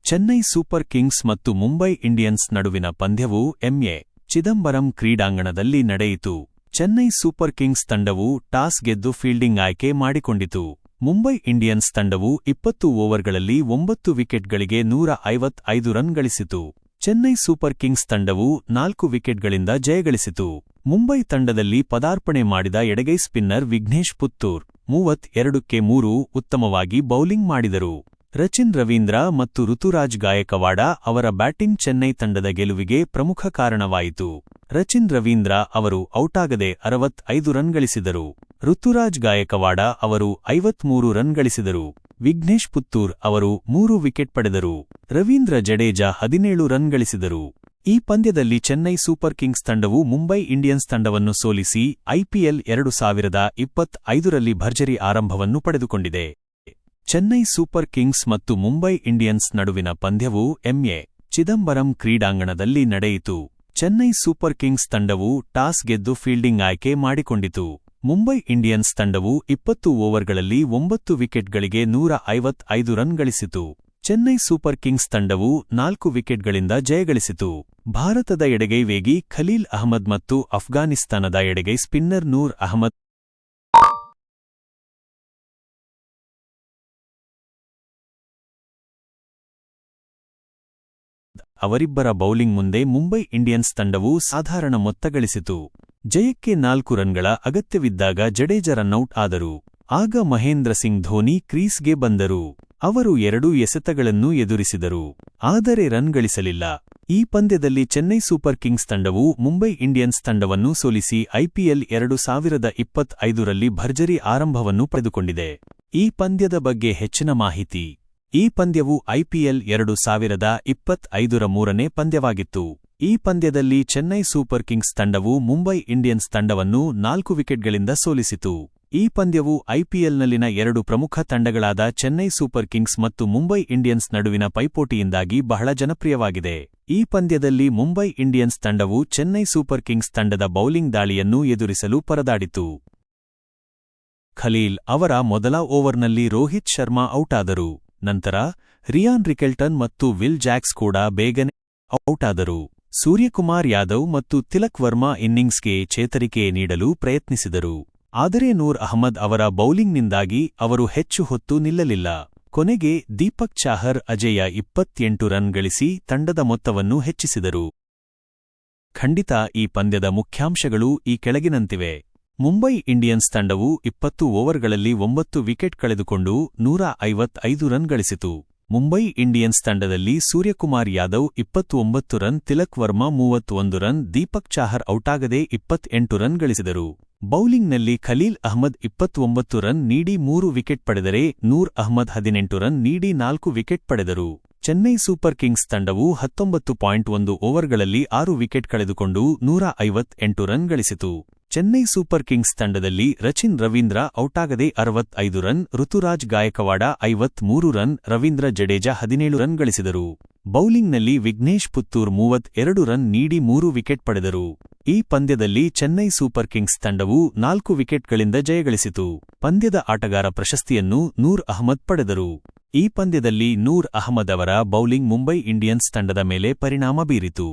Chennai Super Kings ಮತ್ತು Mumbai Indians ನಡುವಿನ ಪಂದ್ಯವು MA Chidambaram ಕ್ರೀಡಾಂಗಣದಲ್ಲಿ ನಡೆಯಿತು. ಚೆನ್ನೈ ಸೂಪರ್ ಕಿಂಗ್ಸ್ ತಂಡವು ಟಾಸ್ ಗೆದ್ದು ಫೀಲ್ಡಿಂಗ್ ಆಯ್ಕೆ ಮಾಡಿಕೊಂಡಿತು. ಮುಂಬೈ ಇಂಡಿಯನ್ಸ್ ತಂಡವು 20 ಓವರ್ಗಳಲ್ಲಿ 9 ವಿಕೆಟ್ಗಳಿಗೆ 155 ರನ್ ಗಳಿಸಿತು. ಚೆನ್ನೈ ಸೂಪರ್ ಕಿಂಗ್ಸ್ ತಂಡವು 4 ವಿಕೆಟ್ಗಳಿಂದ ಜಯಗಳಿಸಿತು. ಮುಂಬೈ ತಂಡದಲ್ಲಿ ಪದಾರ್ಪಣೆ ಮಾಡಿದ ಎಡಗೈ ಸ್ಪಿನ್ನರ್ ವಿಘ್ನೇಶ್ ಪುತ್ತೂರ್ 32ಕ್ಕೆ 3 ಉತ್ತಮವಾಗಿ ಬೌಲಿಂಗ್ ಮಾಡಿದರು. ರಚಿನ್ ರವೀಂದ್ರ ಮತ್ತು ಋತುರಾಜ್ ಗಾಯಕವಾಡ ಅವರ ಬ್ಯಾಟಿಂಗ್ ಚೆನ್ನೈ ತಂಡದ ಗೆಲುವಿಗೆ ಪ್ರಮುಖ ಕಾರಣವಾಯಿತು. ರಚಿನ್ ರವೀಂದ್ರ ಅವರು ಔಟಾಗದೆ 65 ರನ್ ಗಳಿಸಿದರು. ಋತುರಾಜ್ ಗಾಯಕವಾಡ ಅವರು 53 ರನ್ ಗಳಿಸಿದರು. ವಿಘ್ನೇಶ್ ಪುತ್ತೂರ್ ಅವರು 3 ವಿಕೆಟ್ ಪಡೆದರು. ರವೀಂದ್ರ ಜಡೇಜಾ 17 ರನ್ ಗಳಿಸಿದರು. ಈ ಪಂದ್ಯದಲ್ಲಿ ಚೆನ್ನೈ ಸೂಪರ್ ಕಿಂಗ್ಸ್ ತಂಡವು ಮುಂಬೈ ಇಂಡಿಯನ್ಸ್ ತಂಡವನ್ನು ಸೋಲಿಸಿ ಐಪಿಎಲ್ 2025ರಲ್ಲಿ ಭರ್ಜರಿ ಆರಂಭವನ್ನು ಪಡೆದುಕೊಂಡಿದೆ. ಚೆನ್ನೈ ಸೂಪರ್ ಕಿಂಗ್ಸ್ ಮತ್ತು ಮುಂಬೈ ಇಂಡಿಯನ್ಸ್ ನಡುವಿನ ಪಂದ್ಯವು ಎಂಎ ಚಿದಂಬರಂ ಕ್ರೀಡಾಂಗಣದಲ್ಲಿ ನಡೆಯಿತು. ಚೆನ್ನೈ ಸೂಪರ್ ಕಿಂಗ್ಸ್ ತಂಡವು ಟಾಸ್ ಗೆದ್ದು ಫೀಲ್ಡಿಂಗ್ ಆಯ್ಕೆ ಮಾಡಿಕೊಂಡಿತು. ಮುಂಬೈ ಇಂಡಿಯನ್ಸ್ ತಂಡವು 20 ಓವರ್ಗಳಲ್ಲಿ 9 ವಿಕೆಟ್ಗಳಿಗೆ 155 ರನ್ ಗಳಿಸಿತು. ಚೆನ್ನೈ ಸೂಪರ್ ಕಿಂಗ್ಸ್ ತಂಡವು 4 ವಿಕೆಟ್ಗಳಿಂದ ಜಯಗಳಿಸಿತು. ಭಾರತದ ಎಡಗೈ ವೇಗಿ ಖಲೀಲ್ ಅಹ್ಮದ್ ಮತ್ತು ಅಫ್ಘಾನಿಸ್ತಾನದ ಎಡಗೈ ಸ್ಪಿನ್ನರ್ ನೂರ್ ಅಹ್ಮದ್ ಅವರಿಬ್ಬರ ಬೌಲಿಂಗ್ ಮುಂದೆ ಮುಂಬೈ ಇಂಡಿಯನ್ಸ್ ತಂಡವು ಸಾಧಾರಣ ಮೊತ್ತ ಗಳಿಸಿತು. ಜಯಕ್ಕೆ 4 ರನ್ಗಳ ಅಗತ್ಯವಿದ್ದಾಗ ಜಡೇಜಾ ರನ್ಔಟ್ ಆದರು. ಆಗ ಮಹೇಂದ್ರ ಸಿಂಗ್ ಧೋನಿ ಕ್ರೀಸ್ಗೆ ಬಂದರು. ಅವರು 2 ಎಸೆತಗಳನ್ನು ಎದುರಿಸಿದರು, ಆದರೆ ರನ್ ಗಳಿಸಲಿಲ್ಲ. ಈ ಪಂದ್ಯದಲ್ಲಿ ಚೆನ್ನೈ ಸೂಪರ್ ಕಿಂಗ್ಸ್ ತಂಡವು ಮುಂಬೈ ಇಂಡಿಯನ್ಸ್ ತಂಡವನ್ನು ಸೋಲಿಸಿ ಐಪಿಎಲ್ 2025ರಲ್ಲಿ ಭರ್ಜರಿ ಆರಂಭವನ್ನು ಪಡೆದುಕೊಂಡಿದೆ. ಈ ಪಂದ್ಯದ ಬಗ್ಗೆ ಹೆಚ್ಚಿನ ಮಾಹಿತಿ. ಈ ಪಂದ್ಯವು ಐಪಿಎಲ್ 2025ರ 3ನೇ ಪಂದ್ಯವಾಗಿತ್ತು. ಈ ಪಂದ್ಯದಲ್ಲಿ ಚೆನ್ನೈ ಸೂಪರ್ ಕಿಂಗ್ಸ್ ತಂಡವು ಮುಂಬೈ ಇಂಡಿಯನ್ಸ್ ತಂಡವನ್ನು 4 ವಿಕೆಟ್ಗಳಿಂದ ಸೋಲಿಸಿತು. ಈ ಪಂದ್ಯವು ಐಪಿಎಲ್ನಲ್ಲಿನ 2 ಪ್ರಮುಖ ತಂಡಗಳಾದ ಚೆನ್ನೈ ಸೂಪರ್ ಕಿಂಗ್ಸ್ ಮತ್ತು ಮುಂಬೈ ಇಂಡಿಯನ್ಸ್ ನಡುವಿನ ಪೈಪೋಟಿಯಿಂದಾಗಿ ಬಹಳ ಜನಪ್ರಿಯವಾಗಿದೆ. ಈ ಪಂದ್ಯದಲ್ಲಿ ಮುಂಬೈ ಇಂಡಿಯನ್ಸ್ ತಂಡವು ಚೆನ್ನೈ ಸೂಪರ್ ಕಿಂಗ್ಸ್ ತಂಡದ ಬೌಲಿಂಗ್ ದಾಳಿಯನ್ನು ಎದುರಿಸಲು ಪರದಾಡಿತು. ಖಲೀಲ್ ಅವರ ಮೊದಲ ಓವರ್ನಲ್ಲಿ ರೋಹಿತ್ ಶರ್ಮಾ ಔಟಾದರು. ನಂತರ ರಿಯಾನ್ ರಿಕೆಲ್ಟನ್ ಮತ್ತು ವಿಲ್ ಜಾಕ್ಸ್ ಕೂಡ ಬೇಗನೆ ಔಟಾದರು. ಸೂರ್ಯಕುಮಾರ್ ಯಾದವ್ ಮತ್ತು ತಿಲಕ್ ವರ್ಮಾ ಇನ್ನಿಂಗ್ಸ್ಗೆ ಚೇತರಿಕೆ ನೀಡಲು ಪ್ರಯತ್ನಿಸಿದರು. ಆದರೆ ನೂರ್ ಅಹ್ಮದ್ ಅವರ ಬೌಲಿಂಗ್ನಿಂದಾಗಿ ಅವರು ಹೆಚ್ಚು ಹೊತ್ತು ನಿಲ್ಲಲಿಲ್ಲ. ಕೊನೆಗೆ ದೀಪಕ್ ಚಾಹರ್ ಅಜೇಯ 28 ರನ್ ಗಳಿಸಿ ತಂಡದ ಮೊತ್ತವನ್ನು ಹೆಚ್ಚಿಸಿದರು. ಖಂಡಿತ ಈ ಪಂದ್ಯದ ಮುಖ್ಯಾಂಶಗಳು ಈ ಕೆಳಗಿನಂತಿವೆ. ಮುಂಬೈ ಇಂಡಿಯನ್ಸ್ ತಂಡವು 20 ಓವರ್ಗಳಲ್ಲಿ 9 ವಿಕೆಟ್ ಕಳೆದುಕೊಂಡು 155 ರನ್ ಗಳಿಸಿತು. ಮುಂಬೈ ಇಂಡಿಯನ್ಸ್ ತಂಡದಲ್ಲಿ ಸೂರ್ಯಕುಮಾರ್ ಯಾದವ್ 29 ರನ್, ತಿಲಕ್ ವರ್ಮಾ 31 ರನ್, ದೀಪಕ್ ಚಾಹರ್ ಔಟಾಗದೆ 28 ರನ್ ಗಳಿಸಿದರು. ಬೌಲಿಂಗ್ನಲ್ಲಿ ಖಲೀಲ್ ಅಹ್ಮದ್ 29 ರನ್ ನೀಡಿ 3 ವಿಕೆಟ್ ಪಡೆದರೆ ನೂರ್ ಅಹ್ಮದ್ 18 ರನ್ ನೀಡಿ 4 ವಿಕೆಟ್ ಪಡೆದರು. ಚೆನ್ನೈ ಸೂಪರ್ ಕಿಂಗ್ಸ್ ತಂಡವು 19.1 ಓವರ್ಗಳಲ್ಲಿ 6 ವಿಕೆಟ್ ಕಳೆದುಕೊಂಡು 158 ರನ್ ಗಳಿಸಿತು. ಚೆನ್ನೈ ಸೂಪರ್ ಕಿಂಗ್ಸ್ ತಂಡದಲ್ಲಿ ರಚಿನ್ ರವೀಂದ್ರ ಔಟಾಗದೆ 65 run, Ruturaj Gaikwad 53 run, Ravindra Jadeja 17 run ಗಳಿಸಿದರು. ಬೌಲಿಂಗ್ನಲ್ಲಿ ವಿಘ್ನೇಶ್ ಪುತ್ತೂರ್ 32 ರನ್ ನೀಡಿ 3 ವಿಕೆಟ್ ಪಡೆದರು. ಈ ಪಂದ್ಯದಲ್ಲಿ ಚೆನ್ನೈ ಸೂಪರ್ ಕಿಂಗ್ಸ್ ತಂಡವು 4 ವಿಕೆಟ್ಗಳಿಂದ ಜಯಗಳಿಸಿತು. ಪಂದ್ಯದ ಆಟಗಾರ ಪ್ರಶಸ್ತಿಯನ್ನು ನೂರ್ ಅಹ್ಮದ್ ಪಡೆದರು. ಈ ಪಂದ್ಯದಲ್ಲಿ ನೂರ್ ಅಹ್ಮದ್ ಅವರ ಬೌಲಿಂಗ್ ಮುಂಬೈ ಇಂಡಿಯನ್ಸ್ ತಂಡದ ಮೇಲೆ ಪರಿಣಾಮ ಬೀರಿತು.